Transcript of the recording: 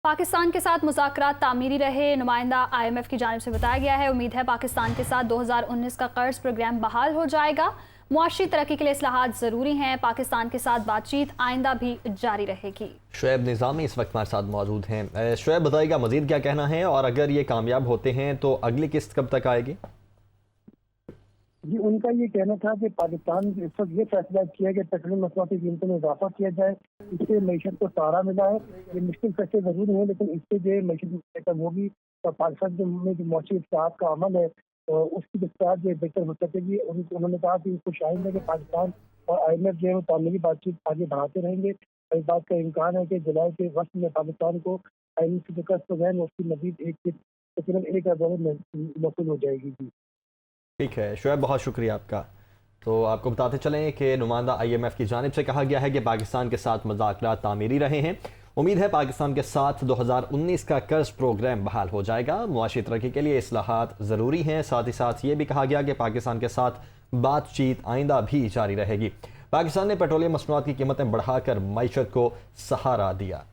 पाकिस्तान के साथ मुज़ाकरात तामीरी रहे। नुमाइंदा IMF की जानिब से बताया गया है, उम्मीद है पाकिस्तान के साथ 2019 का कर्ज प्रोग्राम बहाल हो जाएगा। मुआशी तरक्की के लिए इस्लाहात ज़रूरी हैं। पाकिस्तान के साथ बातचीत आइंदा भी जारी रहेगी। शुएब निज़ामी इस वक्त हमारे साथ मौजूद हैं। शुएब, बताइएगा मज़ीद क्या कहना है, और अगर ये कामयाब होते हैं तो अगली किस्त कब तक आएगी? जी, उनका ये कहना था कि पाकिस्तान इस वक्त ये फैसला किया कि पेट्रोलियम मसनूआत की कीमतों में इजाफा किया जाए। इससे मीशत को सहारा मिला है। ये मुश्किल फैसले जरूर हैं, लेकिन इससे जो मीशत बेहतर होगी और पाकिस्तान में जो मौसी इत्तेहाद का अमल है उसकी रफ्तार जो बेहतर हो सकेगी। उन्होंने कहा कि खुश आइंद है कि पाकिस्तान और IMF जो है वो तामीरी बातचीत आगे बढ़ाते रहेंगे। इस बात का इम्कान है कि जुलाई के वक्त में पाकिस्तान को IMF से कर्ज प्रोग्राम उसकी मजीद तकरीबन 1 अरब मौसूल हो जाएगी। जी ठीक है शुएब, बहुत शुक्रिया आपका। तो आपको बताते चलें कि नुमाइंदा IMF की जानिब से कहा गया है कि पाकिस्तान के साथ मुज़ाकरात तामीरी रहे हैं। उम्मीद है पाकिस्तान के साथ 2019 का कर्ज प्रोग्राम बहाल हो जाएगा। मुआशी तरक्की के लिए इस्लाहात ज़रूरी हैं। साथ ही साथ ये भी कहा गया कि पाकिस्तान के साथ बातचीत आइंदा भी जारी रहेगी। पाकिस्तान ने पेट्रोलियम मसनूआत की कीमतें बढ़ाकर मईशत को सहारा दिया।